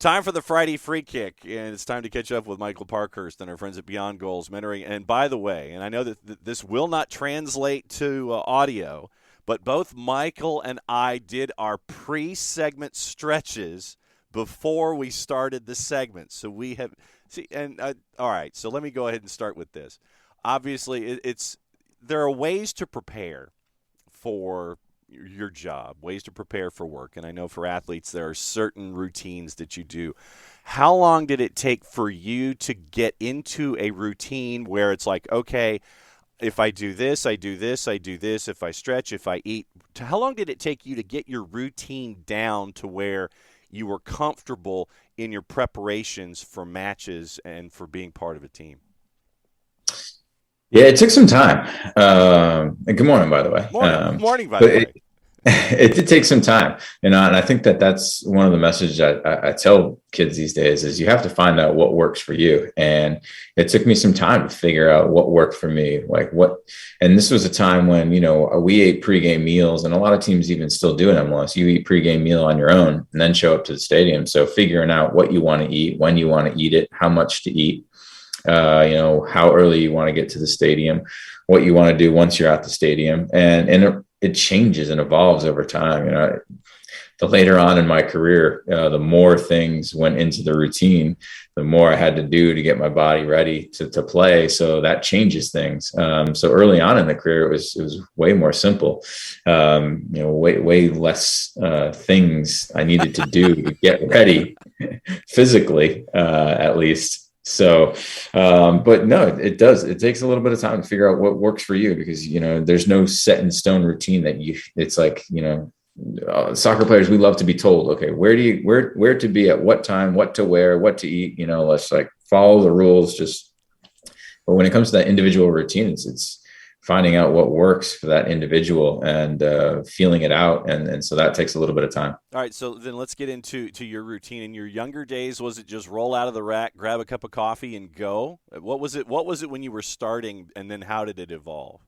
Time for the Friday Free Kick, and it's time to catch up with Michael Parkhurst and our friends at Beyond Goals Mentoring. And by the way, and I know that this will not translate to audio, but both Michael and I did our pre-segment stretches before we started the segment. So we have all right. So let me go ahead and start with this. Obviously, there are ways to prepare for your job, ways to prepare for work. And I know for athletes, there are certain routines that you do. How long did it take for you to get into a routine where it's like, okay, if I do this, I do this, I do this, if I stretch, if I eat? How long did it take you to get your routine down to where you were comfortable in your preparations for matches and for being part of a team? Yeah, it took some time. And good morning, by the way. Morning, by But the way. it did take some time, and I think that's one of the messages I tell kids these days is you have to find out what works for you. And it took me some time to figure out what worked for me, and this was a time when, we ate pregame meals, and a lot of teams even still do in MLS. You eat pregame meal on your own and then show up to the stadium. So figuring out what you want to eat, when you want to eat it, how much to eat, how early you want to get to the stadium, what you want to do once you're at the stadium. And it changes and evolves over time. The later on in my career, the more things went into the routine, the more I had to do to get my body ready to play. So that changes things. So early on in the career, it was way more simple. Way less things I needed to do to get ready physically, at least. So, but no, it does. It takes a little bit of time to figure out what works for you, because, there's no set in stone routine it's like, soccer players, we love to be told, okay, where to be at what time, what to wear, what to eat, let's like follow the rules. But when it comes to that individual routine, it's finding out what works for that individual and feeling it out. And so that takes a little bit of time. All right, so then let's get into your routine. In your younger days, was it just roll out of the rack, grab a cup of coffee, and go? What was it when you were starting, and then how did it evolve?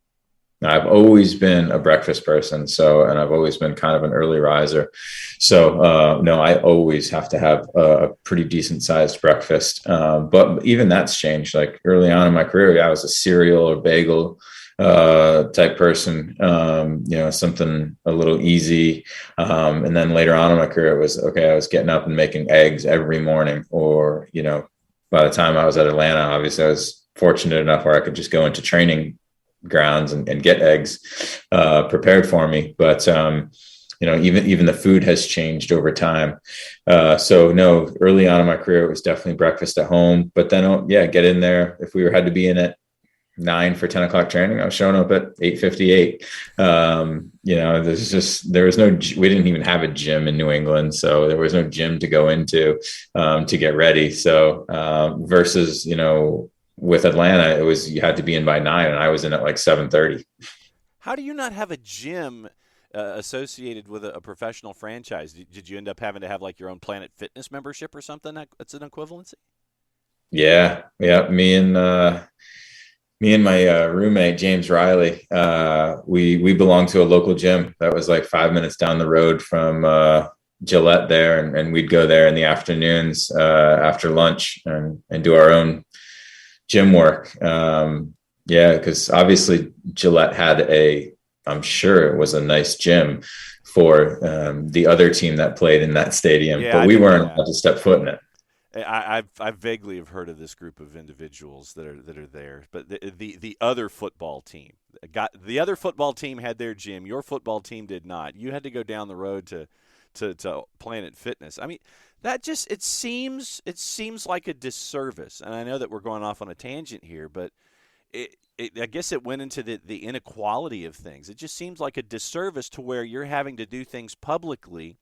I've always been a breakfast person, and I've always been kind of an early riser. So, no, I always have to have a pretty decent sized breakfast. But even that's changed. Like early on in my career, I was a cereal or bagel type person, something a little easy. And then later on in my career, it was, okay, I was getting up and making eggs every morning, or, by the time I was at Atlanta, obviously I was fortunate enough where I could just go into training grounds and get eggs prepared for me. But, even the food has changed over time. So no, early on in my career, it was definitely breakfast at home, but then, get in there. If we had to be in at 9 for 10 o'clock training, I was showing up at 8:58. We didn't even have a gym in New England. So there was no gym to go into to get ready. So versus, with Atlanta, it was, you had to be in by 9, and I was in at like 7:30. How do you not have a gym associated with a professional franchise? Did you end up having to have like your own Planet Fitness membership or something that's an equivalency? Yeah. Me and my roommate, James Riley, we belonged to a local gym that was like 5 minutes down the road from Gillette there. And we'd go there in the afternoons after lunch and do our own gym work. Because obviously Gillette had I'm sure it was a nice gym for the other team that played in that stadium, Yeah, but I we didn't know weren't that. allowed to step foot in it. I vaguely have heard of this group of individuals that are there, but the other football team the other football team had their gym. Your football team did not. You had to go down the road to Planet Fitness. I mean, that just it seems like a disservice. And I know that we're going off on a tangent here, but I guess it went into the inequality of things. It just seems like a disservice to where you're having to do things publicly.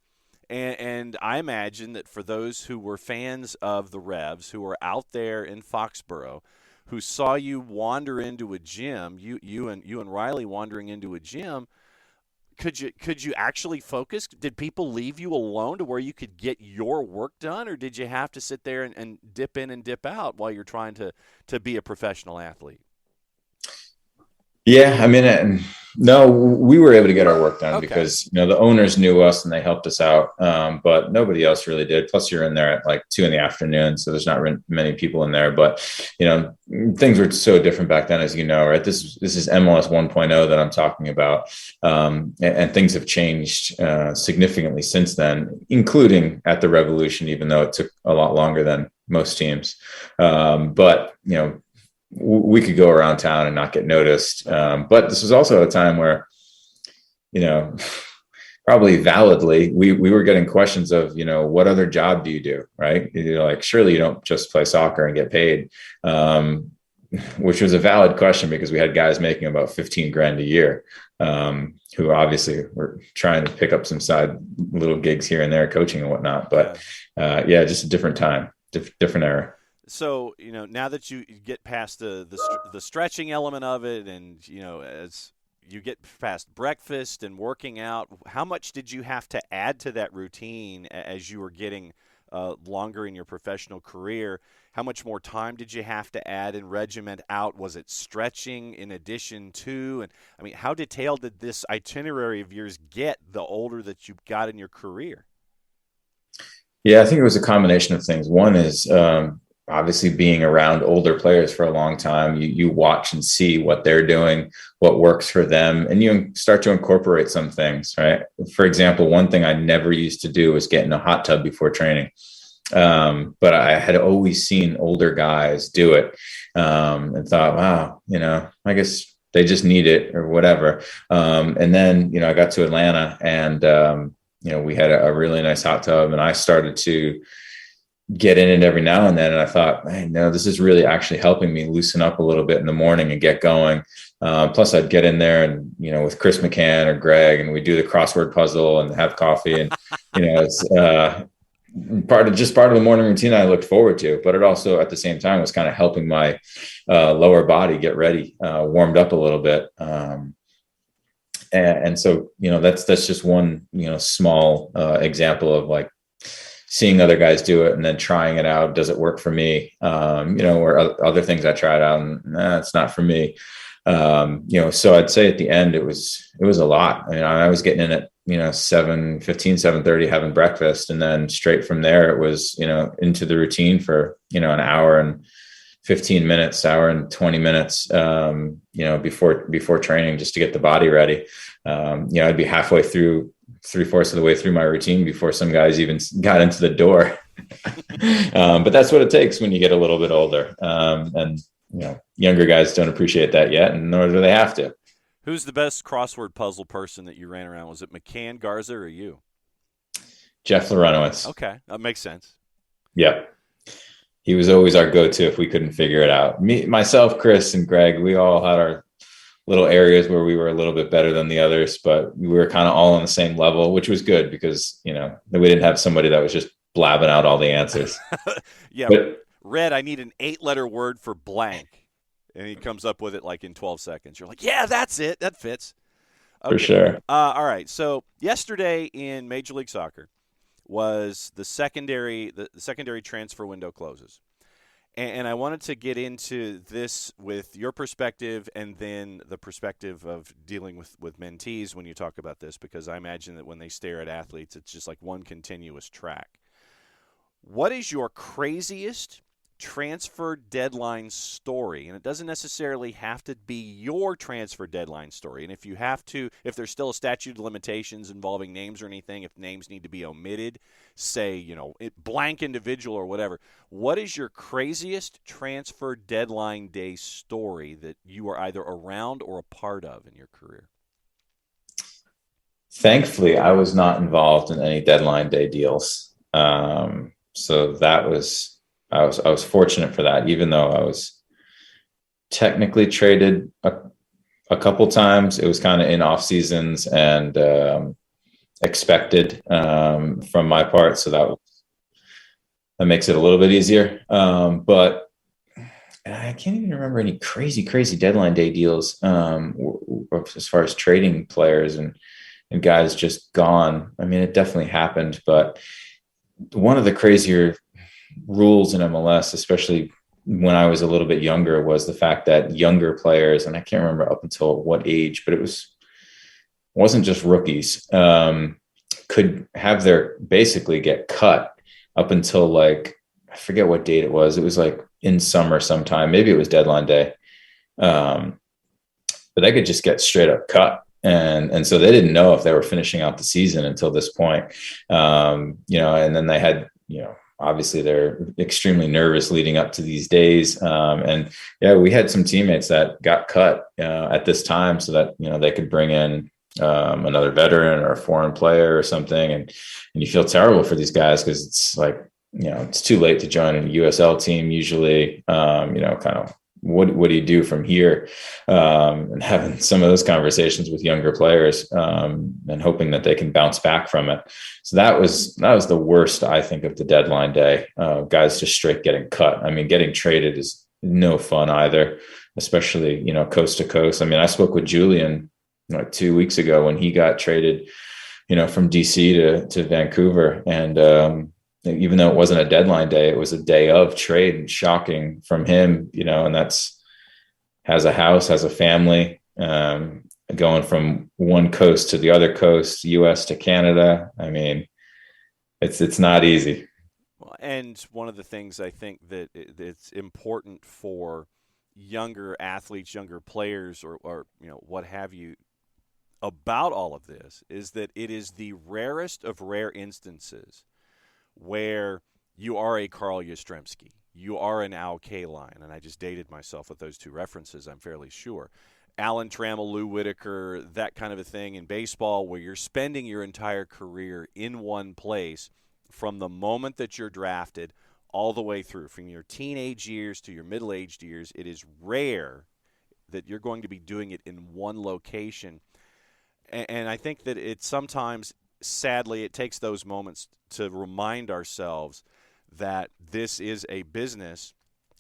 And I imagine that for those who were fans of the Revs, who were out there in Foxborough, who saw you wander into a gym, you and Riley wandering into a gym, could you actually focus? Did people leave you alone to where you could get your work done, or did you have to sit there and dip in and dip out while you're trying to be a professional athlete? Yeah, I mean, No, we were able to get our work done Okay. because, the owners knew us and they helped us out. But nobody else really did. Plus you're in there at like 2 PM. So there's not many people in there, but things were so different back then, as right? This is MLS 1.0 that I'm talking about. And things have changed significantly since then, including at the Revolution, even though it took a lot longer than most teams. But we could go around town and not get noticed. But this was also a time where, probably validly, we were getting questions of, what other job do you do? Right. Like, surely you don't just play soccer and get paid, which was a valid question because we had guys making about 15 grand a year, who obviously were trying to pick up some side little gigs here and there, coaching and whatnot. But just a different time, different era. So, now that you get past the stretching element of it, and, as you get past breakfast and working out, how much did you have to add to that routine as you were getting longer in your professional career? How much more time did you have to add and regiment out? Was it stretching in addition to? And I mean, how detailed did this itinerary of yours get the older that you got in your career? Yeah, I think it was a combination of things. One is, obviously being around older players for a long time, you watch and see what they're doing, what works for them, and you start to incorporate some things, right? For example, one thing I never used to do was get in a hot tub before training. But I had always seen older guys do it, and thought, wow, I guess they just need it or whatever. And then, I got to Atlanta and, we had a really nice hot tub, and I started to get in it every now and then. And I thought, man, no, this is really actually helping me loosen up a little bit in the morning and get going. Plus I'd get in there and, with Chris McCann or Greg, and we do the crossword puzzle and have coffee. And, it's part of the morning routine I looked forward to, but it also at the same time was kind of helping my lower body get ready, warmed up a little bit. And so, that's just one, small example of like, seeing other guys do it and then trying it out. Does it work for me? Or other things I tried out and it's not for me. So I'd say at the end, it was a lot. I was getting in at, 7:15, 7:30, having breakfast. And then straight from there, it was, into the routine for, an hour and 15 minutes, hour and 20 minutes, before training, just to get the body ready. I'd be halfway through, 3/4 of the way through my routine before some guys even got into the door. But that's what it takes when you get a little bit older. And younger guys don't appreciate that yet, and nor do they have to. Who's the best crossword puzzle person that you ran around? Was it McCann, Garza, or you? Jeff Larenowitz. Okay, that makes sense. Yep. He was always our go-to if we couldn't figure it out. Myself, Chris, and Greg, we all had our little areas where we were a little bit better than the others, but we were kind of all on the same level, which was good because, we didn't have somebody that was just blabbing out all the answers. Yeah. Red, I need an 8-letter word for blank. And he comes up with it like in 12 seconds. You're like, yeah, that's it. That fits. Okay. For sure. All right. So yesterday in Major League Soccer was the secondary transfer window closes. And I wanted to get into this with your perspective and then the perspective of dealing with mentees when you talk about this, because I imagine that when they stare at athletes, it's just like one continuous track. What is your craziest transfer deadline story? And it doesn't necessarily have to be your transfer deadline story. And if there's still a statute of limitations involving names or anything, if names need to be omitted, say, blank individual or whatever, what is your craziest transfer deadline day story that you are either around or a part of in your career? Thankfully, I was not involved in any deadline day deals. So I was fortunate for that, even though I was technically traded a couple times. It was kind of in off seasons and expected from my part. So that makes it a little bit easier. But I can't even remember any crazy deadline day deals as far as trading players and guys just gone. I mean, it definitely happened, but one of the crazier rules in MLS, especially when I was a little bit younger, was the fact that younger players, and I can't remember up until what age, but it was wasn't just rookies, could have their basically get cut up until like, I forget what date it was. It was like in summer sometime, maybe it was deadline day. But they could just get straight up cut. And so they didn't know if they were finishing out the season until this point. And then they had, obviously they're extremely nervous leading up to these days. And yeah, we had some teammates that got cut at this time so that, they could bring in another veteran or a foreign player or something. And you feel terrible for these guys because it's like, it's too late to join a USL team usually, kind of what do you do from here? And having some of those conversations with younger players and hoping that they can bounce back from it. So that was the worst, I think, of the deadline day. Guys just straight getting cut. I mean, getting traded is no fun either, especially, coast to coast. I mean, I spoke with Julian like 2 weeks ago when he got traded, from DC to Vancouver. And even though it wasn't a deadline day, it was a day of trade, and shocking from him, and has a house, has a family, going from one coast to the other coast, US to Canada. I mean, it's not easy. And one of the things I think that it's important for younger athletes, younger players, or what have you, about all of this is that it is the rarest of rare instances where you are a Carl Yastrzemski, you are an Al Kaline, and I just dated myself with those two references, I'm fairly sure. Alan Trammell, Lou Whitaker, that kind of a thing in baseball where you're spending your entire career in one place from the moment that you're drafted all the way through, from your teenage years to your middle-aged years. It is rare that you're going to be doing it in one location. And I think that it sometimes, sadly, it takes those moments to remind ourselves that this is a business,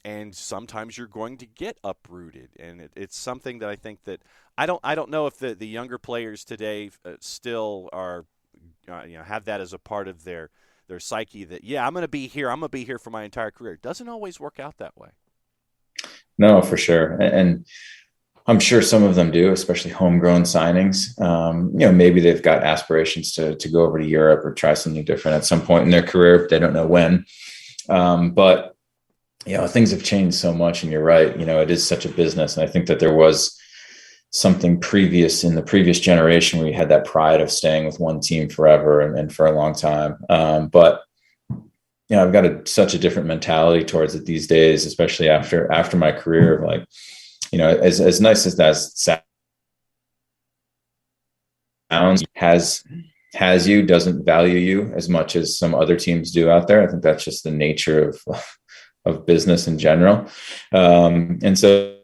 and sometimes you're going to get uprooted. And it's something that I think that I don't know if the younger players today still are have that as a part of their psyche that, yeah, I'm going to be here for my entire career. It doesn't always work out that way. No, for sure. And I'm sure some of them do, especially homegrown signings. Maybe they've got aspirations to go over to Europe or try something different at some point in their career. They don't know when. But things have changed so much, and you're right. It is such a business. And I think that there was something previous in the previous generation where you had that pride of staying with one team forever and for a long time. But I've got such a different mentality towards it these days, especially after my career. Like, as nice as that sounds, has you, doesn't value you as much as some other teams do out there. I think that's just the nature of business in general. And so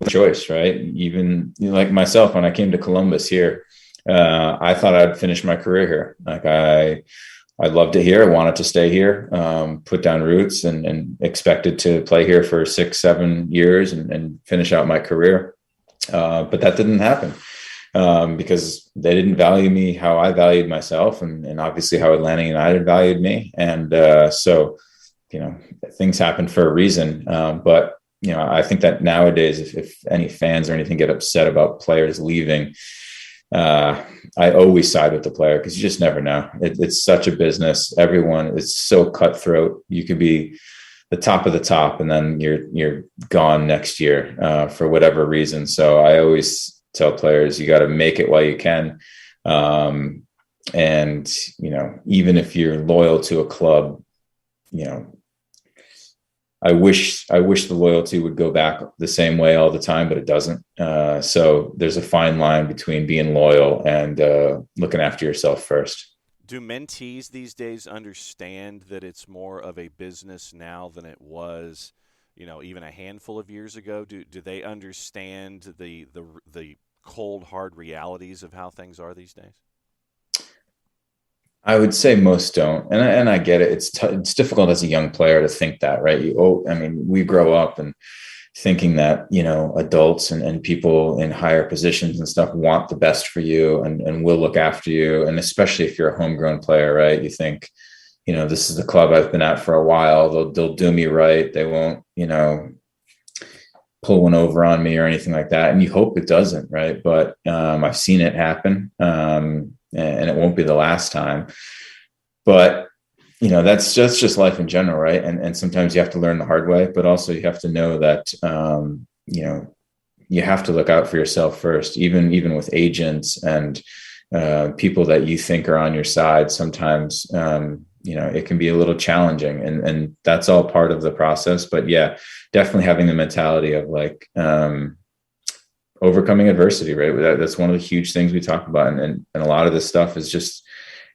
choice, right? Even like myself, when I came to Columbus here, I thought I'd finish my career here. Like I loved it here. I wanted to stay here, put down roots and expected to play here for 6-7 years and finish out my career. But that didn't happen because they didn't value me how I valued myself and obviously how Atlanta United valued me. And so, things happen for a reason. But, I think that nowadays, if any fans or anything get upset about players leaving, I always side with the player because you just never know. It's such a business. Everyone is so cutthroat. You could be the top of the top and then you're gone next year for whatever reason. So I always tell players, you got to make it while you can. And, even if you're loyal to a club, I wish the loyalty would go back the same way all the time, but it doesn't. So there's a fine line between being loyal and looking after yourself first. Do mentees these days understand that it's more of a business now than it was, even a handful of years ago? Do they understand the cold, hard realities of how things are these days? I would say most don't. And I get it. It's difficult as a young player to think that, right? We grow up and thinking that, adults and people in higher positions and stuff want the best for you and will look after you. And especially if you're a homegrown player, right? You think, this is the club I've been at for a while. They'll do me right. They won't, pull one over on me or anything like that. And you hope it doesn't, right? But I've seen it happen, and it won't be the last time. But that's just life in general, right? And sometimes you have to learn the hard way, but also you have to know that you have to look out for yourself first, even with agents and people that you think are on your side. Sometimes it can be a little challenging, and that's all part of the process. But yeah, definitely having the mentality of like overcoming adversity, right? That's one of the huge things we talk about, and a lot of this stuff is just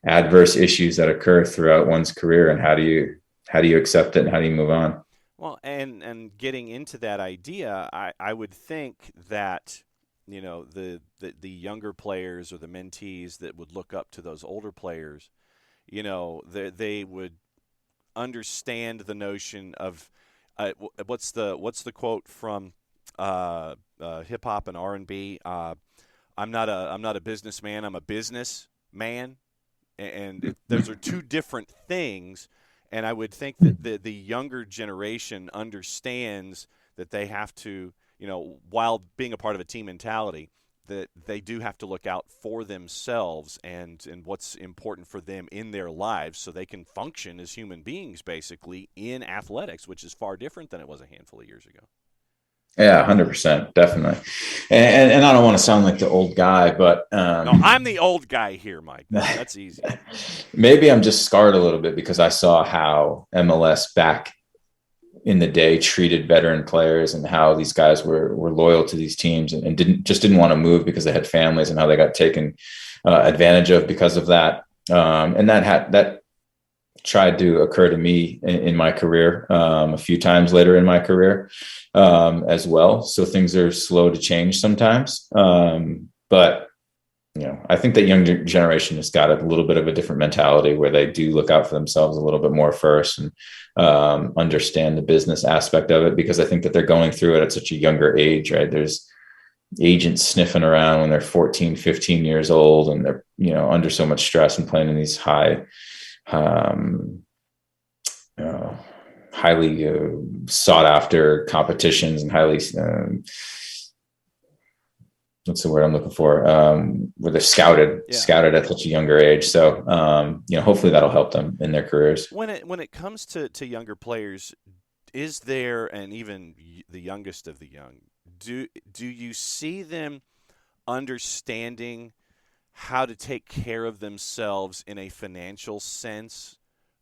adverse issues that occur throughout one's career, and how do you accept it and how do you move on? Well, and getting into that idea, I would think that the younger players or the mentees that would look up to those older players, they would understand the notion of what's the quote from hip hop and R&B. I'm not a businessman. I'm a businessman. And those are two different things, and I would think that the younger generation understands that they have to, while being a part of a team mentality, that they do have to look out for themselves and what's important for them in their lives so they can function as human beings, basically, in athletics, which is far different than it was a handful of years ago. Yeah, 100%, definitely. And I don't want to sound like the old guy, but no, I'm the old guy here, Mike. That's easy. Maybe I'm just scarred a little bit because I saw how MLS back in the day treated veteran players and how these guys were loyal to these teams and didn't want to move because they had families, and how they got taken advantage of because of that. And that tried to occur to me in my career a few times later in my career as well. So things are slow to change sometimes. But I think that younger generation has got a little bit of a different mentality where they do look out for themselves a little bit more first and understand the business aspect of it, because I think that they're going through it at such a younger age, right? There's agents sniffing around when they're 14, 15 years old, and they're, under so much stress and playing in these highly sought after competitions and highly what's the word I'm looking for, where they're scouted at such a younger age. So hopefully that'll help them in their careers. When it comes to younger players, is there, and even the youngest of the young, do you see them understanding how to take care of themselves in a financial sense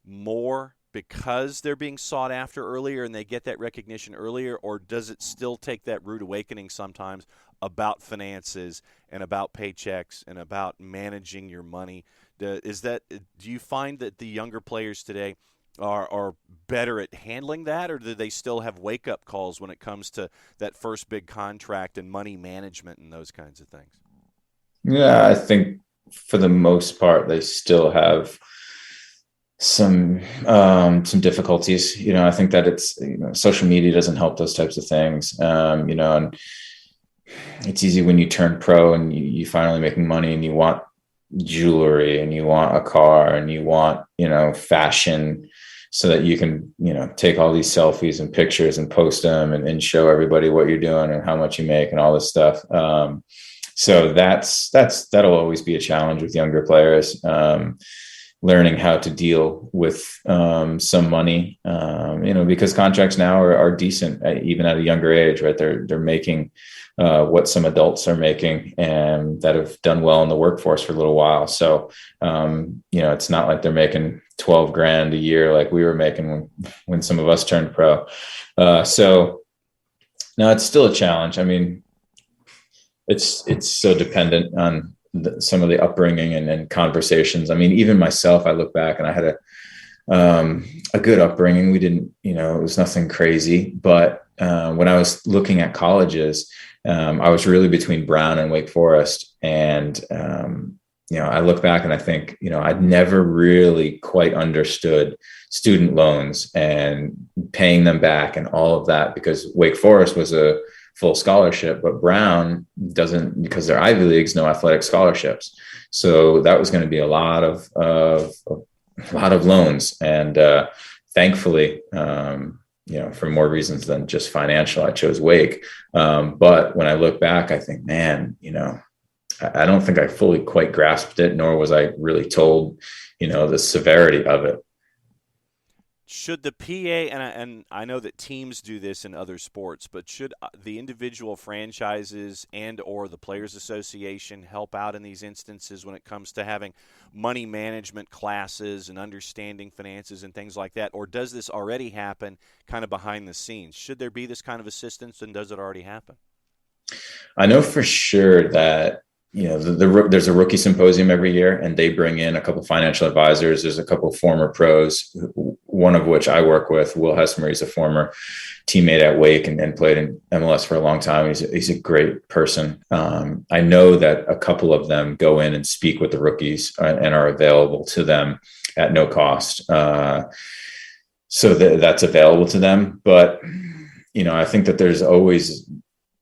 more because they're being sought after earlier and they get that recognition earlier? Or does it still take that rude awakening sometimes about finances and about paychecks and about managing your money? Do you find that the younger players today are better at handling that, or do they still have wake-up calls when it comes to that first big contract and money management and those kinds of things? Yeah, I think for the most part, they still have some difficulties. I think that it's, social media doesn't help those types of things. And it's easy when you turn pro and you finally making money and you want jewelry and you want a car and you want, fashion, so that you can, take all these selfies and pictures and post them and show everybody what you're doing and how much you make and all this stuff. So that'll always be a challenge with younger players, learning how to deal with some money, because contracts now are decent, even at a younger age, right? They're making what some adults are making and that have done well in the workforce for a little while. So, it's not like they're making 12 grand a year like we were making when some of us turned pro. So now it's still a challenge. I mean, it's so dependent on some of the upbringing and conversations. I mean, even myself, I look back and I had a good upbringing. We didn't, it was nothing crazy, but when I was looking at colleges, I was really between Brown and Wake Forest. And, I look back and I think, I'd never really quite understood student loans and paying them back and all of that, because Wake Forest was a full scholarship, but Brown doesn't, because they're Ivy Leagues, no athletic scholarships. So that was going to be a lot of loans. And thankfully, for more reasons than just financial, I chose Wake. But when I look back, I think, man, I don't think I fully quite grasped it, nor was I really told, the severity of it. Should the PA, and I know that teams do this in other sports, but should the individual franchises and or the Players Association help out in these instances when it comes to having money management classes and understanding finances and things like that? Or does this already happen kind of behind the scenes? Should there be this kind of assistance, and does it already happen? I know for sure that there's a rookie symposium every year, and they bring in a couple financial advisors. There's a couple former pros, one of which I work with, Will Hesmer. He's a former teammate at Wake and played in MLS for a long time. He's a great person. I know that a couple of them go in and speak with the rookies and are available to them at no cost. So that's available to them. But, I think that there's always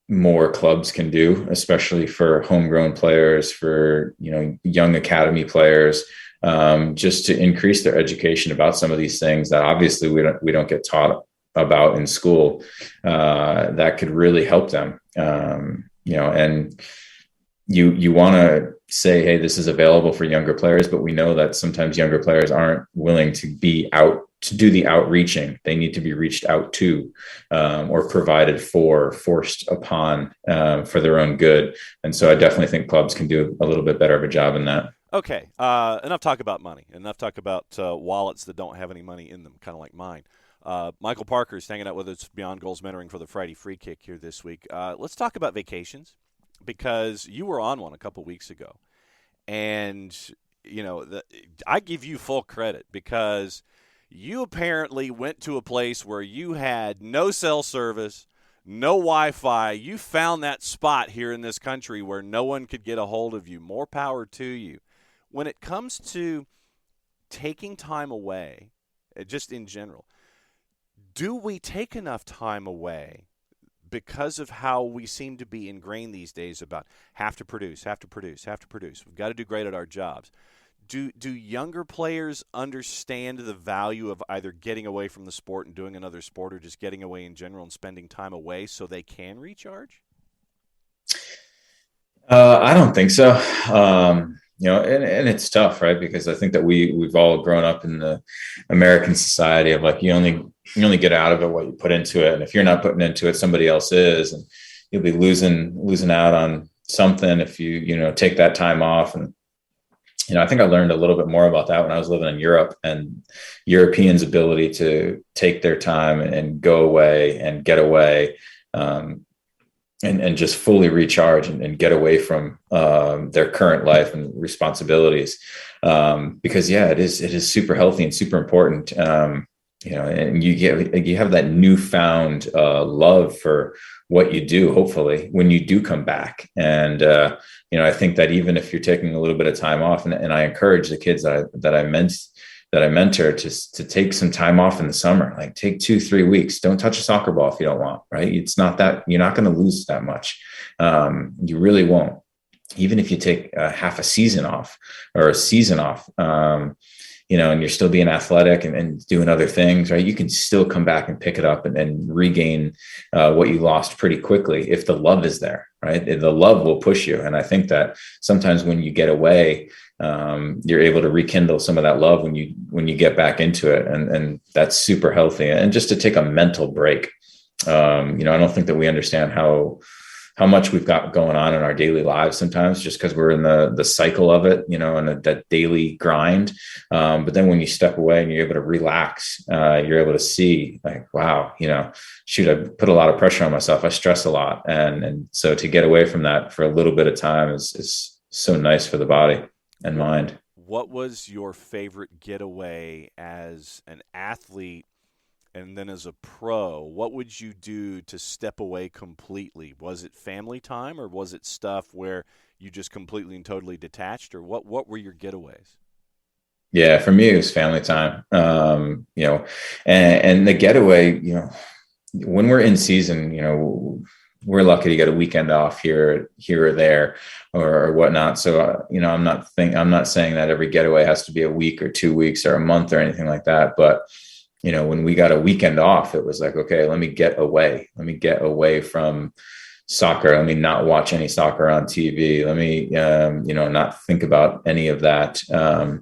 more clubs can do, especially for homegrown players, for, young academy players, just to increase their education about some of these things that obviously we don't get taught about in school, that could really help them. And you want to say, hey, this is available for younger players, but we know that sometimes younger players aren't willing to be out to do the outreaching. They need to be reached out to, or provided for, forced upon, for their own good. And so I definitely think clubs can do a little bit better of a job in that. Okay. Enough talk about money. Enough talk about wallets that don't have any money in them, kind of like mine. Michael Parkhurst hanging out with us, Beyond Goals Mentoring, for the Friday Free Kick here this week. Let's talk about vacations, because you were on one a couple weeks ago. And, I give you full credit, because you apparently went to a place where you had no cell service, no Wi-Fi. You found that spot here in this country where no one could get a hold of you. More power to you. When it comes to taking time away, just in general, do we take enough time away because of how we seem to be ingrained these days about have to produce? We've got to do great at our jobs. Do younger players understand the value of either getting away from the sport and doing another sport, or just getting away in general and spending time away so they can recharge? I don't think so. And it's tough, right? Because I think that we've all grown up in the American society of like, you only get out of it what you put into it. And if you're not putting into it, somebody else is, and you'll be losing out on something if you take that time off. And I think I learned a little bit more about that when I was living in Europe, and Europeans' ability to take their time and go away and get away, and just fully recharge and get away from their current life and responsibilities. Because it is super healthy and super important. And you have that newfound love for what you do, hopefully, when you do come back. And, I think that even if you're taking a little bit of time off, and I encourage the kids that I mentor to take some time off in the summer, like take 2-3 weeks. Don't touch a soccer ball if you don't want, right? It's not that you're not going to lose that much. You really won't. Even if you take half a season off or a season off, and you're still being athletic and doing other things, right? You can still come back and pick it up and regain what you lost pretty quickly if the love is there, right? The love will push you. And I think that sometimes when you get away, you're able to rekindle some of that love when you get back into it. And that's super healthy. And just to take a mental break. I don't think that we understand how much we've got going on in our daily lives sometimes, just because we're in the cycle of it, and that daily grind. But then when you step away and you're able to relax, you're able to see like, wow, shoot, I put a lot of pressure on myself. I stress a lot. And so to get away from that for a little bit of time is so nice for the body and mind. What was your favorite getaway as an athlete? And then as a pro, what would you do to step away completely? Was it family time, or was it stuff where you just completely and totally detached, or what were your getaways? Yeah, for me, it was family time. And the getaway, when we're in season, we're lucky to get a weekend off here or there or whatnot. So, I'm not saying that every getaway has to be a week or 2 weeks or a month or anything like that, but when we got a weekend off, it was like, okay, let me get away. Let me get away from soccer. Let me not watch any soccer on TV. Let me, not think about any of that. Or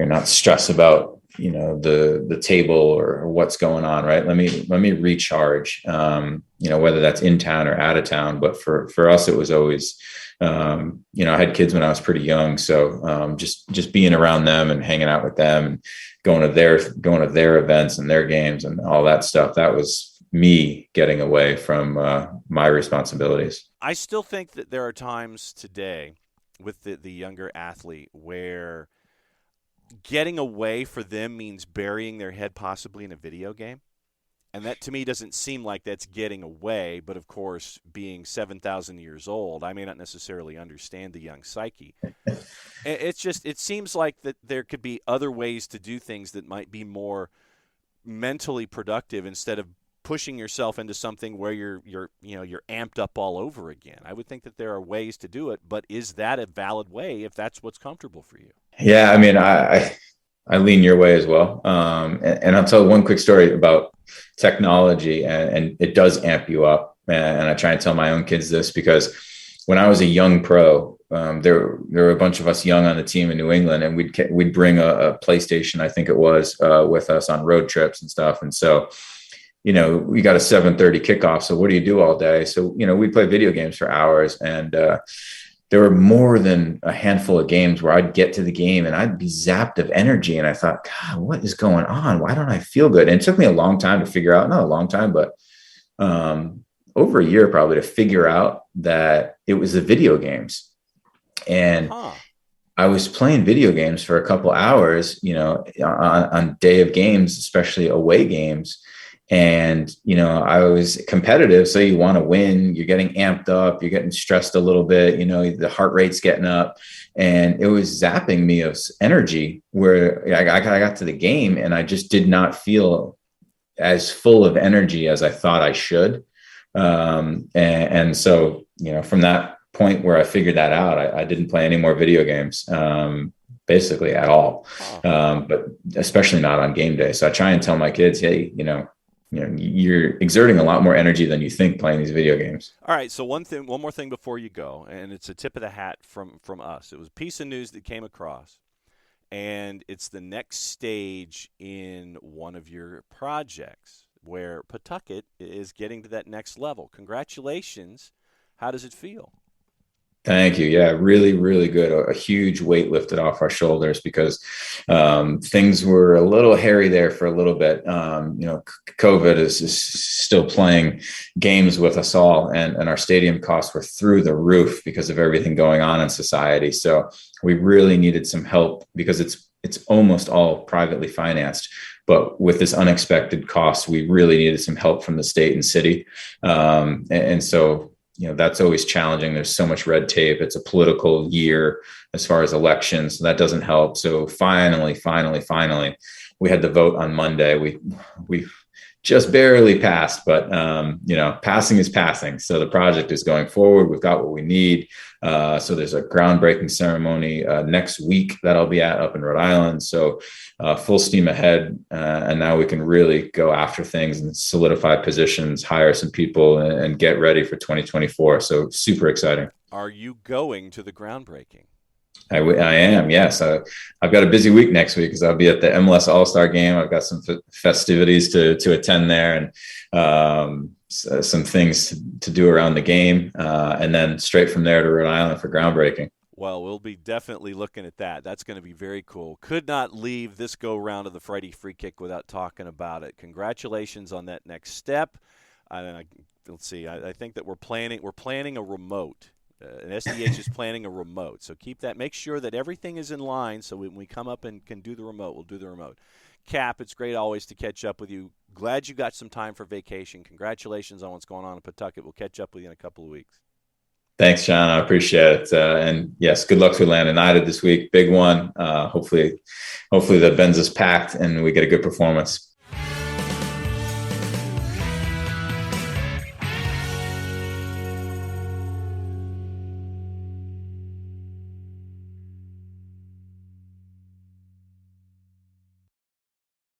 not stress about, the table or what's going on. Right. Let me recharge, whether that's in town or out of town. But for us, it was always, I had kids when I was pretty young. So just being around them and hanging out with them and going to their events and their games and all that stuff, that was me getting away from my responsibilities. I still think that there are times today with the younger athlete where getting away for them means burying their head possibly in a video game. And that to me doesn't seem like that's getting away. But of course, being 7,000 years old, I may not necessarily understand the young psyche. It seems like that there could be other ways to do things that might be more mentally productive instead of pushing yourself into something where you're amped up all over again. I would think that there are ways to do it, but is that a valid way if that's what's comfortable for you? Yeah, I mean, I lean your way as well. And I'll tell one quick story about technology, and it does amp you up. And I try and tell my own kids this because when I was a young pro, there were a bunch of us young on the team in New England, and we'd bring a PlayStation, I think it was, with us on road trips and stuff. And so, we got a 7:30 kickoff. So what do you do all day? So, we play video games for hours, and there were more than a handful of games where I'd get to the game and I'd be zapped of energy. And I thought, God, what is going on? Why don't I feel good? And it took me a long time to figure out, not a long time, but over a year probably, to figure out that it was the video games. And I was playing video games for a couple hours, on day of games, especially away games. And, I was competitive. So you want to win, you're getting amped up, you're getting stressed a little bit, the heart rate's getting up, and it was zapping me of energy where I got to the game and I just did not feel as full of energy as I thought I should. And so, from that point where I figured that out, I didn't play any more video games, basically at all. But especially not on game day. So I try and tell my kids, hey, you're exerting a lot more energy than you think playing these video games. All right. So one more thing before you go, and it's a tip of the hat from us. It was a piece of news that came across, and it's the next stage in one of your projects where Pawtucket is getting to that next level. Congratulations. How does it feel? Thank you. Yeah, really, really good. A huge weight lifted off our shoulders because things were a little hairy there for a little bit. COVID is still playing games with us all, and our stadium costs were through the roof because of everything going on in society. So we really needed some help because it's almost all privately financed. But with this unexpected cost, we really needed some help from the state and city. And so that's always challenging. There's so much red tape. It's a political year as far as elections. So that doesn't help. So finally, we had the vote on Monday. We just barely passed, but passing is passing. So the project is going forward. We've got what we need. So there's a groundbreaking ceremony next week that I'll be at up in Rhode Island. So full steam ahead. And now we can really go after things and solidify positions, hire some people, and get ready for 2024. So super exciting. Are you going to the groundbreaking? I am, yes. I've got a busy week next week because I'll be at the MLS All-Star Game. I've got some festivities to attend there, and some things to do around the game, and then straight from there to Rhode Island for groundbreaking. Well, we'll be definitely looking at that. That's going to be very cool. Could not leave this go-round of the Friday Free Kick without talking about it. Congratulations on that next step. Let's see. I think that we're planning a remote. And SDH is planning a remote. So keep that. Make sure that everything is in line so when we come up and can do the remote, we'll do the remote. Cap, it's great always to catch up with you. Glad you got some time for vacation. Congratulations on what's going on in Pawtucket. We'll catch up with you in a couple of weeks. Thanks, Sean. I appreciate it. And yes, good luck to Atlanta United this week. Big one. Hopefully the Benz is packed and we get a good performance.